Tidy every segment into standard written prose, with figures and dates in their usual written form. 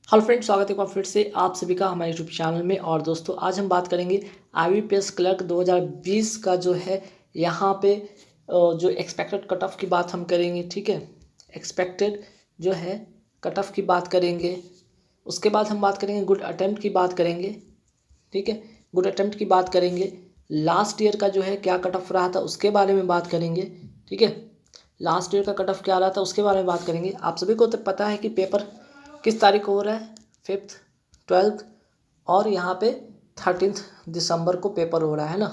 Hello friends, स्वागत है एक बार फिर से आप सभी का हमारे यूट्यूब चैनल में। और दोस्तों, आज हम बात करेंगे IBPS क्लर्क 2020 का जो है यहाँ पे जो एक्सपेक्टेड कट ऑफ की बात हम करेंगे। ठीक है, एक्सपेक्टेड जो है कट ऑफ की बात करेंगे। उसके बाद हम बात करेंगे गुड अटेम्प्ट की बात करेंगे। ठीक है, गुड अटेम्प्ट की बात करेंगे। लास्ट ईयर का जो है क्या कट ऑफ रहा था उसके बारे में बात करेंगे। ठीक है, लास्ट ईयर का कट ऑफ क्या रहा था उसके बारे में बात करेंगे। आप सभी को तो पता है कि पेपर किस तारीख को हो रहा है, 5th, 12th और यहाँ पे 13 दिसंबर को पेपर हो रहा है ना।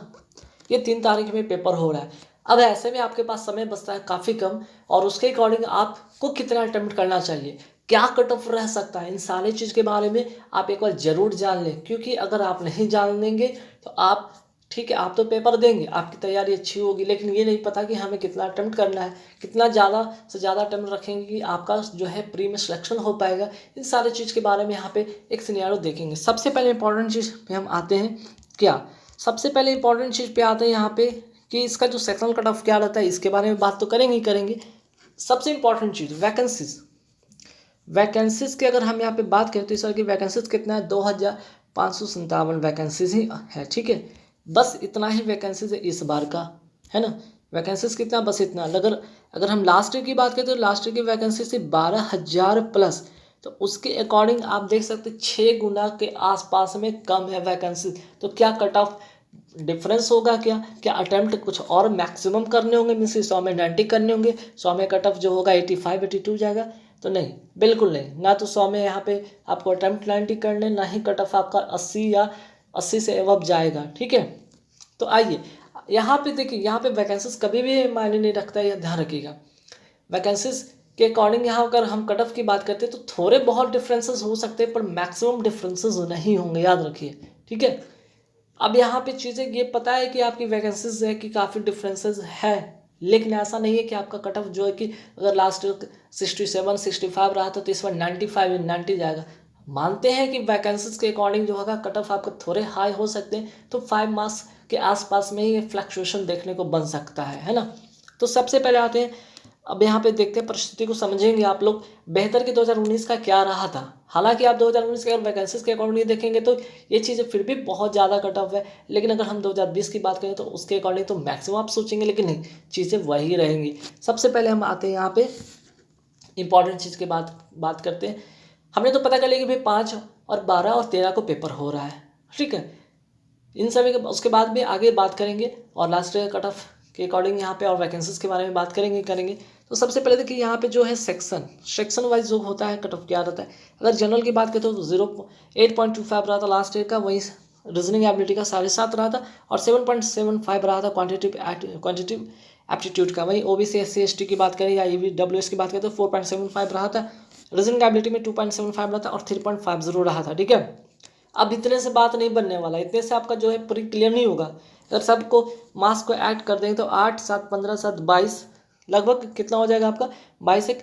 ये 3 तारीख में पेपर हो रहा है। अब ऐसे में आपके पास समय बचता है काफ़ी कम, और उसके अकॉर्डिंग आपको कितना अटेम्प्ट करना चाहिए, क्या कट ऑफ रह सकता है, इन सारी चीज़ के बारे में आप एक बार ज़रूर जान लें। क्योंकि अगर आप नहीं जान लेंगे तो आप, ठीक है, आप तो पेपर देंगे, आपकी तैयारी अच्छी होगी, लेकिन ये नहीं पता कि हमें कितना अटेम्प्ट करना है, कितना ज़्यादा से ज़्यादा अटेम्प्ट रखेंगे कि आपका जो है प्री में सिलेक्शन हो पाएगा। इन सारी चीज़ के बारे में यहाँ पे एक सिनेरियो देखेंगे। सबसे पहले इंपॉर्टेंट चीज़ पे हम आते हैं। क्या सबसे पहले इंपॉर्टेंट चीज़ पे आते हैं यहाँ पे कि इसका जो सेक्शनल कट ऑफ क्या रहता है, इसके बारे में बात तो करेंगे ही करेंगे। सबसे इंपॉर्टेंट चीज़ वैकेंसीज। वैकेंसीज की अगर हम यहाँ पे बात करें तो इस बार की वैकेंसीज कितना है, 2557 वैकेंसीज ही है। ठीक है, बस इतना ही वैकेंसीज है इस बार का, है ना। वैकेंसीज कितना, बस इतना। अगर अगर हम लास्ट ईयर की बात करें तो लास्ट ईयर की वैकेंसी थी 12,000 प्लस। तो उसके अकॉर्डिंग आप देख सकते 6 गुना के आसपास में कम है वैकेंसी। तो क्या कट ऑफ डिफरेंस होगा, क्या क्या अटेम्प्ट कुछ और मैक्सिमम करने होंगे, मीन्स 100 में 90 करने होंगे, 100 में कट ऑफ जो होगा 85 82 जाएगा? तो नहीं, बिल्कुल नहीं। ना तो 100 में यहाँ पे आपको अटेम्प्ट 90 करने, ना ही कट ऑफ आपका 80 या 80 से एवब जाएगा। ठीक है, तो आइए यहाँ पे देखिए, यहाँ पे वैकेंसीज कभी भी मायने नहीं रखता है, यह ध्यान रखिएगा। वैकेंसीज के अकॉर्डिंग यहाँ अगर हम कट ऑफ की बात करते हैं तो थोड़े बहुत डिफरेंसेस हो सकते हैं, पर मैक्सिमम डिफरेंसेस नहीं होंगे, याद रखिए। ठीक है, अब यहाँ पे चीज़ें ये पता है कि आपकी वैकेंसीज है कि काफ़ी डिफरेंसेस है, लेकिन ऐसा नहीं है कि आपका कट ऑफ जो है कि अगर लास्ट 67 65 रहा था तो इस बार 95 90 जाएगा। मानते हैं कि वैकेंसीज के अकॉर्डिंग जो होगा कट ऑफ आपके थोड़े हाई हो सकते हैं, तो 5 मार्क्स के आसपास में ही फ्लक्चुएशन देखने को बन सकता है ना। तो सबसे पहले आते हैं, अब यहाँ पे देखते हैं, परिस्थिति को समझेंगे आप लोग। बेहतर के 2019 का क्या रहा था। हालांकि आप 2019 के अगर वैकेंसीज के अकॉर्डिंग देखेंगे तो ये चीज़ें फिर भी बहुत ज़्यादा कट ऑफ है, लेकिन अगर हम 2020 की बात करें तो उसके अकॉर्डिंग तो मैक्सिमम आप सोचेंगे, लेकिन नहीं, चीज़ें वही रहेंगी। सबसे पहले हम आते हैं यहाँ पे इंपॉर्टेंट चीज़ के बात करते हैं। हमने तो पता कर लिया कि भाई 5 और 12 और 13 को पेपर हो रहा है। ठीक है, इन सभी के उसके बाद भी आगे बात करेंगे, और लास्ट ईयर कट ऑफ के अकॉर्डिंग यहाँ पे और वैकेंसीज के बारे में बात करेंगे। तो सबसे पहले देखिए यहाँ पे जो है सेक्शन वाइज जो होता है कट ऑफ क्या रहता है। अगर जनरल की बात करें तो 8.25 रहा था लास्ट ईयर का, वही रीजनिंग एबिलिटी का 7.5 रहा था, और 7.75 रहा था क्वान्टिटिव एप्टीट्यूड का। वही OBC SC ST की बात करें या EWS की बात करें तो 4.75 रहा था, रीजनिंग एबिलिटी में 2.75 रहा था, और 3.50 रहा था। ठीक है, अब इतने से बात नहीं बनने वाला, इतने से आपका जो है पूरी क्लियर नहीं होगा। अगर सबको मार्क्स को ऐड कर देंगे तो 8 7 15 7 22, लगभग कितना हो जाएगा आपका, 22 1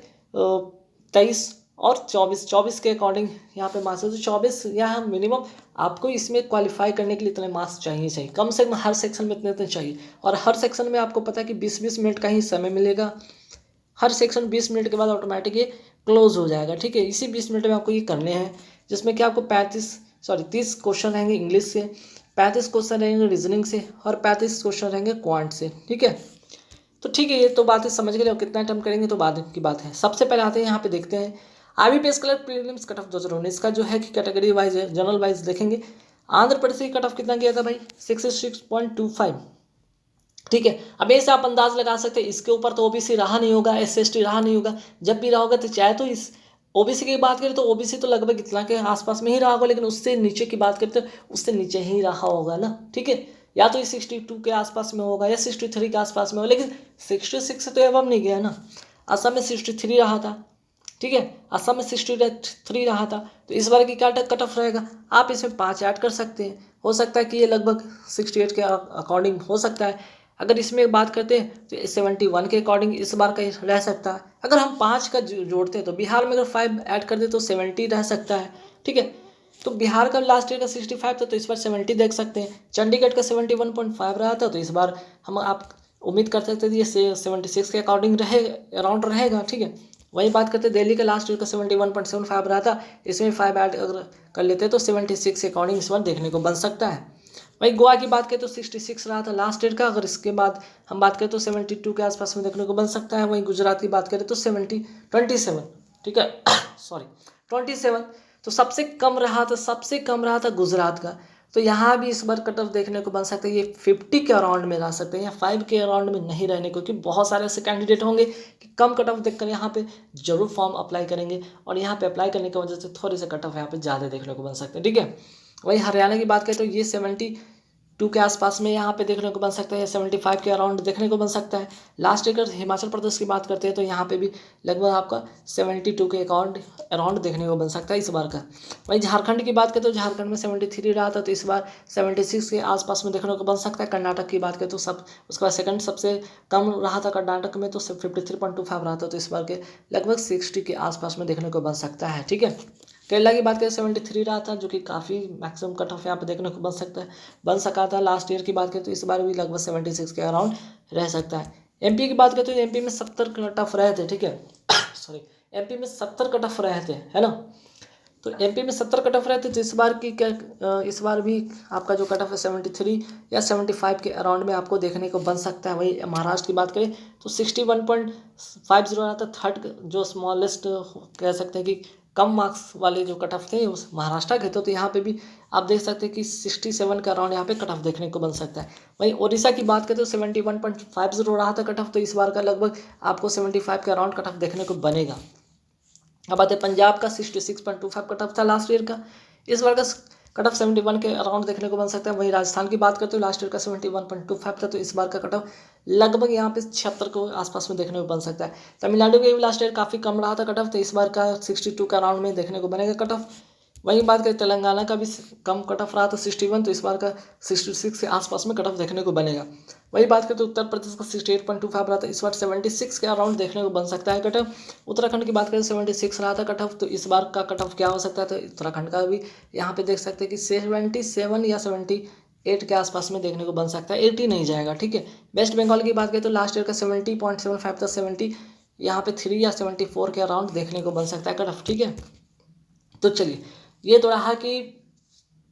23 और 24 के अकॉर्डिंग यहाँ पे मार्क्स है। तो 24 यहाँ मिनिमम आपको इसमें क्वालिफाई करने के लिए इतने मार्क्स चाहिए, कम से कम हर सेक्शन में इतने चाहिए। और हर सेक्शन में आपको पता है कि 20-20 मिनट का ही समय मिलेगा। हर सेक्शन 20 मिनट के बाद ऑटोमेटिक ये क्लोज हो जाएगा। ठीक है, इसी 20 मिनट में आपको ये करने हैं, जिसमें कि आपको 30 क्वेश्चन रहेंगे इंग्लिश से, 35 क्वेश्चन रहेंगे रीजनिंग से, और 35 क्वेश्चन रहेंगे क्वांट से। ठीक है, तो ठीक है, ये तो बातें समझ गए, कितना टाइम करेंगे तो बाद की बात है। सबसे पहले आते हैं यहाँ पे देखते हैं IBPS clerk prelims cut off 2019 का जो है कि कैटेगरी वाइज है, जनरल वाइज देखेंगे। आंध्र प्रदेश की कट ऑफ कितना गया था भाई, 66.25। ठीक है, अब ऐसे आप अंदाज लगा सकते हैं, इसके ऊपर तो OBC रहा नहीं होगा, SC ST रहा नहीं होगा। जब भी रहा होगा तो चाहे तो इस OBC की बात करें तो OBC तो लगभग इतना के आसपास में ही रहा होगा, लेकिन उससे नीचे की बात करें तो उससे नीचे ही रहा होगा ना। ठीक है, या तो 62 के आसपास में होगा या 63 के आसपास में होगा, लेकिन 66 से तो एवं नहीं गया ना। असम में 63 रहा था। ठीक है, असम में 63 रहा था। तो इस बार की क्या कट ऑफ रहेगा, आप इसमें 5 ऐड कर सकते हैं। हो सकता है कि ये लगभग 68 के अकॉर्डिंग हो सकता है। अगर इसमें बात करते हैं तो 71 के अकॉर्डिंग इस बार का रह सकता है। अगर हम 5 का जोड़ते हैं तो बिहार में अगर 5 ऐड कर दे तो 70 रह सकता है। ठीक है, तो बिहार का लास्ट ईयर का 65 था, तो इस बार 70 देख सकते हैं। चंडीगढ़ का 71.5 रहा था, तो इस बार हम आप उम्मीद कर सकते थे ये 76 के अकॉर्डिंग रहे, अराउंड रहेगा। ठीक है, वही बात करते हैं दिल्ली का लास्ट ईयर का 71.75 रहा था, इसमें 5 ऐड अगर कर लेते हैं तो 76 के अकॉर्डिंग इस बार देखने को बन सकता है। वही गोवा की बात करें तो 66 रहा था लास्ट ईयर का, अगर इसके बाद हम बात करें तो 72 के आसपास में देखने को बन सकता है। वहीं गुजरात की बात करें तो 27, ठीक है सॉरी 27, तो सबसे कम रहा था गुजरात का। तो यहाँ भी इस बार कट ऑफ देखने को बन सकता है, ये 50 के अराउंड में रह सकते हैं या 5 के अराउंड में नहीं रहने को, क्योंकि बहुत सारे ऐसे कैंडिडेट होंगे कि कम कट ऑफ देखकर यहाँ पे जरूर फॉर्म अप्लाई करेंगे और यहाँ पे अप्लाई करने की वजह से थोड़े से कट ऑफ यहाँ पे ज़्यादा देखने को बन सकते हैं, ठीक है। वही हरियाणा की बात करें तो ये 72 के आसपास में यहाँ पे देखने को बन सकता है, 75 के अराउंड देखने को बन सकता है। लास्ट ईयर हिमाचल प्रदेश की बात करते हैं तो यहाँ पे भी लगभग आपका 72 के अराउंड देखने को बन सकता है इस बार का। वहीं झारखंड की बात करें तो झारखंड में 73 रहा था, तो इस बार 76 के आसपास में देखने को बन सकता है। कर्नाटक की बात करें तो उसके बाद सेकंड सबसे कम रहा था कर्नाटक में, तो 53.25 रहा था, तो इस बार के लगभग 60 के आसपास में देखने को बन सकता है, ठीक है। केरला की बात करें 73 रहा था, जो कि काफ़ी मैक्सिमम कट ऑफ यहाँ पे देखने को बन सका था। लास्ट ईयर की बात करें तो इस बार भी लगभग 76 के अराउंड रह सकता है। एमपी की बात करें तो एमपी में 70 कट ऑफ रहे थे, ठीक है सॉरी एमपी में 70 कट ऑफ रहे थे, है ना। तो एमपी में 70 कट ऑफ रहे थे, तो इस बार की क्या इस बार भी आपका जो कट ऑफ है 73 या 75 के अराउंड में आपको देखने को बन सकता है। वही महाराष्ट्र की बात करें तो 61.50 रहा था, थर्ड जो स्मॉलेस्ट कह सकते हैं कि कम मार्क्स वाले जो कट ऑफ थे उस महाराष्ट्र के थे। तो यहाँ पे भी आप देख सकते हैं कि 67 का अराउंड यहाँ पे कट ऑफ देखने को बन सकता है। वहीं ओडिशा की बात करें तो 71.50 रहा था कट ऑफ, तो इस बार का लगभग आपको 75 के अराउंड कट ऑफ देखने को बनेगा। अब बात है पंजाब का 66.25 कट ऑफ था लास्ट ईयर का, इस बार का कट ऑफ 71 के अराउंड देखने को बन सकता है। वहीं राजस्थान की बात करते हो लास्ट ईयर का 71.25 था, तो इस बार का कट ऑफ लगभग यहाँ पे 76 के आसपास में देखने को बन सकता है। तमिलनाडु के भी लास्ट ईयर काफ़ी कम रहा था कट ऑफ, तो इस बार का 62 के अराउंड में देखने को बनेगा कट ऑफ। वहीं बात करें तेलंगाना का भी कम कट ऑफ रहा था 61, तो इस बार का 66 के आसपास में कट ऑफ देखने को बनेगा। वही बात करें तो उत्तर प्रदेश का 68.25 रहा था, इस बार 76 के अराउंड देखने को बन सकता है कट ऑफ। उत्तराखंड की बात करें 76 रहा था कट ऑफ, तो इस बार का कट ऑफ क्या हो सकता है, तो उत्तराखंड का भी यहाँ पे देख सकते हैं कि 77 या 78 के आसपास में देखने को बन सकता है, 80 नहीं जाएगा, ठीक है। वेस्ट बंगाल की बात करें तो लास्ट ईयर का 70.75 था, 70 यहाँ पे 3 या 74 के अराउंड देखने को बन सकता है कट ऑफ, ठीक है। तो चलिए ये तो रहा कि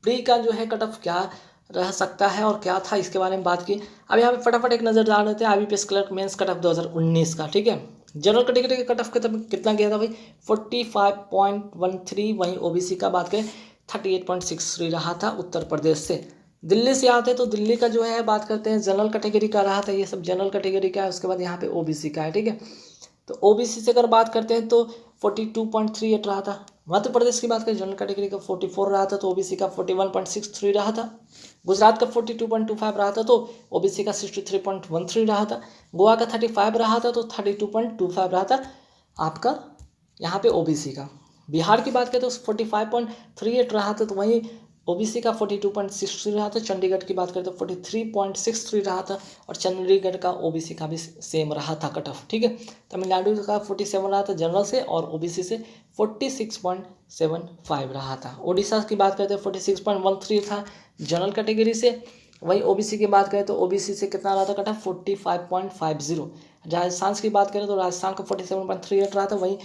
प्री का जो है कट ऑफ क्या रह सकता है और क्या था, इसके बारे में बात की। अब यहाँ पे फटाफट एक नज़र डाल देते हैं IBPS clerk mains cut off 2019 का, ठीक है। जनरल कैटेगरी का कट ऑफ कितना गया था भाई 45.13। वहीं ओबीसी का बात करें 38.63 रहा था उत्तर प्रदेश से। दिल्ली से आते तो दिल्ली का जो है बात करते हैं जनरल कैटेगरी का रहा था, ये सब जनरल कैटेगरी का है। उसके बाद यहाँ पे ओबीसी का है, ठीक है। तो ओबीसी से अगर बात करते हैं तो 42.38 रहा था। मध्य प्रदेश की बात करें जनरल कैटेगरी का 44 रहा था, तो ओबीसी का 41.63 रहा था। गुजरात का 42.25 रहा था, तो ओबीसी का 63.13 रहा था। गोवा का 35 रहा था, तो 32.25 रहा था आपका यहाँ पे ओबीसी का। बिहार की बात करें तो 45.38 रहा था, तो वहीं ओबीसी का 42.63 रहा था। चंडीगढ़ की बात करें तो 43.63 रहा था, और चंडीगढ़ का ओबीसी का भी सेम रहा था कट ऑफ, ठीक है। तमिलनाडु का 47 रहा था जनरल से, और ओबीसी से 46.75 रहा था। उड़ीसा की बात करते हैं 46.13 था जनरल कैटेगरी से। वहीं ओबीसी की बात करें तो ओबीसी से कितना रहा था कट ऑफ 45.50। राजस्थान की बात करें तो राजस्थान का 47.38 रहा था। वहीं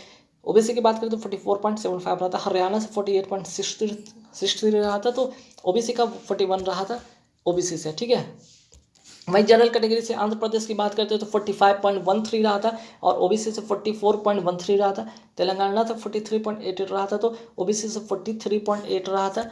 ओबीसी की बात करें तो 44.75 रहा था। हरियाणा से 48.63 रहा था, तो ओबीसी का 41 रहा था ओबीसी से, ठीक है। वहीं जनरल कैटेगरी से आंध्र प्रदेश की बात करते हैं तो 45.13 रहा था, और ओबीसी से 44.13 रहा था। तेलंगाना से 43.88 रहा था, तो ओबीसी से 43.8 रहा था।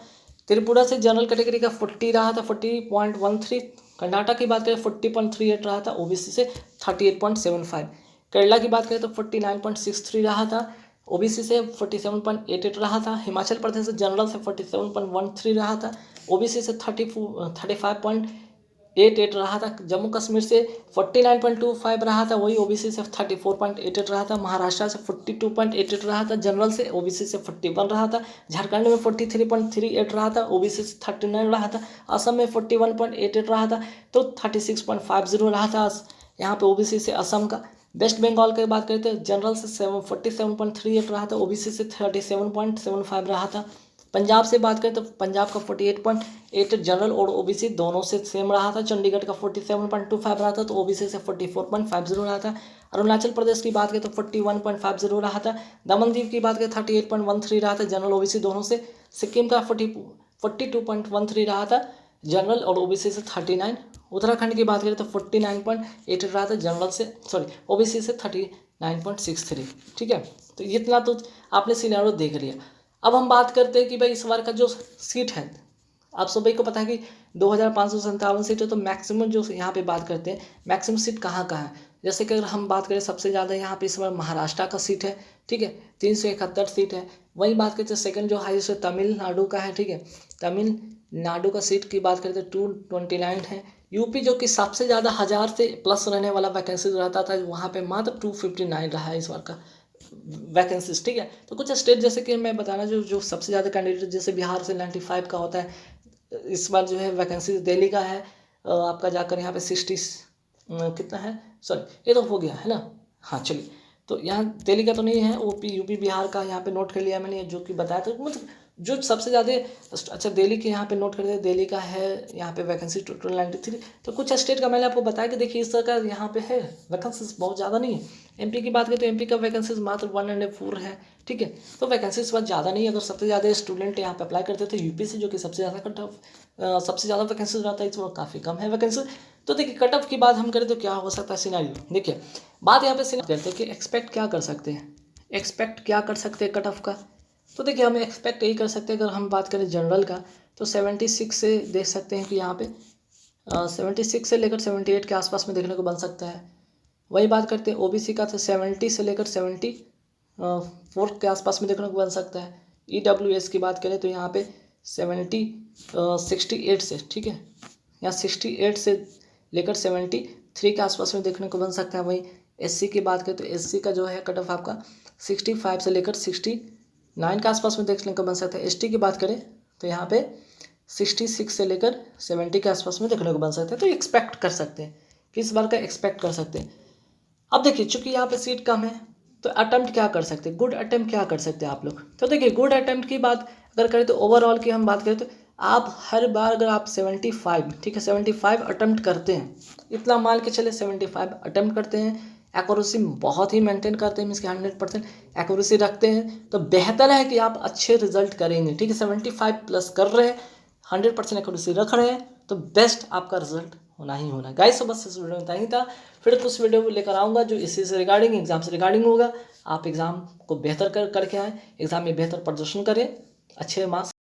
त्रिपुरा से जनरल कैटेगरी का 40 रहा था, 40.13। कर्नाटक की बात करें 40.38 रहा था, ओबीसी से 38.75। केरला की बात करें तो 49.63 रहा था, ओबीसी से 47.88 रहा था। हिमाचल प्रदेश से जनरल से 47.13 रहा था, ओबीसी से 35.88 रहा था। जम्मू कश्मीर से 49.25 रहा था, वही ओबीसी से 34.88 रहा था। महाराष्ट्र से 42.88 रहा था जनरल से, ओबीसी से 41 रहा था। झारखंड में 43.38 रहा था, ओबीसी से 39 रहा था। असम में 41.88 रहा था, तो 36.50 रहा था यहाँ पे ओबीसी से असम का। वेस्ट बंगाल की बात करते हैं जनरल से 47.38 रहा था, ओबीसी से 37.75 रहा था। पंजाब से बात करें तो पंजाब का 48.8 जनरल और ओबीसी दोनों से सेम रहा था। चंडीगढ़ का 47.25 रहा था, तो ओबीसी से 44.50 रहा था। अरुणाचल प्रदेश की बात करें तो 41.50 रहा था। दमन-दीव की बात करें 38.13 रहा था जनरल ओबीसी दोनों से। सिक्किम का 42.13 रहा था जनरल और ओबीसी से 39। उत्तराखंड की बात करें तो 49.8 रहा था जनरल से, सॉरी ओबीसी से 39.63। ठीक है, तो इतना तो आपने सिनेरियो देख लिया। अब हम बात करते हैं कि भाई इस बार का जो सीट है, आप सभी को पता है कि 2557 सीट है, तो मैक्सिमम जो यहाँ पे बात करते हैं मैक्सिमम सीट कहाँ कहाँ है। जैसे कि अगर हम बात करें सबसे ज़्यादा यहाँ पे इस बार महाराष्ट्र का सीट है, ठीक है, 371 सीट है। वही बात करते हैं सेकंड जो हाईएस्ट है तमिलनाडु का है, ठीक है, तमिलनाडु का सीट की बात करते हैं 229 है। यूपी जो कि सबसे ज़्यादा 1000 से प्लस रहने वाला वैकेंसी रहता था, वहाँ पे मात्र 259 रहा है इस बार का वैकेंसीज। ठीक है, तो कुछ स्टेट जैसे कि मैं बताना जो सबसे ज़्यादा कैंडिडेट जैसे बिहार से 95 का होता है इस बार जो है वैकेंसी। दिल्ली का है आपका जाकर यहाँ पे 60 कितना है, सॉरी ये तो हो गया है ना, हाँ चलिए, तो यहाँ दिल्ली का तो नहीं है, ओपी यूपी बिहार का यहाँ पे नोट कर लिया मैंने जो कि बताया था, मतलब जो सबसे ज़्यादा। अच्छा दिल्ली के यहाँ पे नोट कर दिया, दिल्ली का है यहाँ पे वैकेंसी टोटल 93। तो कुछ स्टेट का मैंने आपको बताया कि देखिए इस तरह का यहाँ पे है वैकेंसीज बहुत ज़्यादा नहीं है। एमपी की बात करें तो एमपी का वैकेंसीज मात्र 104 है। ठीक है, तो वैकेंसी इस बार ज़्यादा नहीं है। अगर सबसे ज़्यादा स्टूडेंट यहाँ पे अप्लाई करते थे यूपी से, जो कि सबसे ज़्यादा कट ऑफ सबसे ज़्यादा वैकेंसी रहता है, इस बार काफ़ी कम है वैकेंसी। तो देखिए कट ऑफ की बात हम करें तो क्या हो सकता है सिनेरियो। देखिए बात यहाँ पे सिनेरियो करते हैं कि एक्सपेक्ट क्या कर सकते हैं, एक्सपेक्ट क्या कर सकते हैं कट ऑफ का। तो देखिए हम एक्सपेक्ट यही कर सकते हैं, अगर हम बात करें जनरल का तो 76 से देख सकते हैं कि यहाँ पे 76 से लेकर 78 के आसपास में देखने को बन सकता है। वही बात करते हैं ओबीसी का तो 70 से लेकर 74 के आसपास में देखने को बन सकता है। ईडब्ल्यूएस की बात करें तो यहाँ पे 68 से, ठीक है, यहाँ 68 से लेकर 73 के आसपास में देखने को बन सकता है। वहीं एससी की बात करें तो एससी का जो है कट ऑफ आपका 65 से लेकर 69 के आसपास में देखने को बन सकता है। एसटी की बात करें तो यहाँ पे 66 से लेकर 70 के आसपास में देखने को बन सकता है। तो एक्सपेक्ट कर सकते हैं कि इस बार का एक्सपेक्ट कर सकते हैं। अब देखिए चूंकि यहाँ पे सीट कम है तो अटेम्प्ट क्या कर सकते हैं, गुड अटेम्प्ट क्या कर सकते हैं आप लोग। तो देखिए गुड अटेम्प्ट की बात अगर करें तो ओवरऑल की हम बात करें तो आप हर बार अगर आप 75, ठीक है, 75 अटेम्प्ट करते हैं, इतना मान के चले 75 अटेम्प्ट करते हैं, एक्यूरेसी बहुत ही मेंटेन करते हैं, मीन्स कि 100% एक्यूरेसी रखते हैं, तो बेहतर है कि आप अच्छे रिजल्ट करेंगे। ठीक है, 75 प्लस कर रहे हैं, 100% एक्यूरेसी रख रहे हैं, तो बेस्ट आपका रिजल्ट होना ही होना। गाइस तो बस इस वीडियो में इतना ही था। फिर कुछ वीडियो लेकर आऊँगा जो इसी से रिगार्डिंग एग्जाम से रिगार्डिंग होगा। आप एग्ज़ाम को बेहतर करके आएँ, एग्ज़ाम में बेहतर प्रदर्शन करें, अच्छे मार्क्स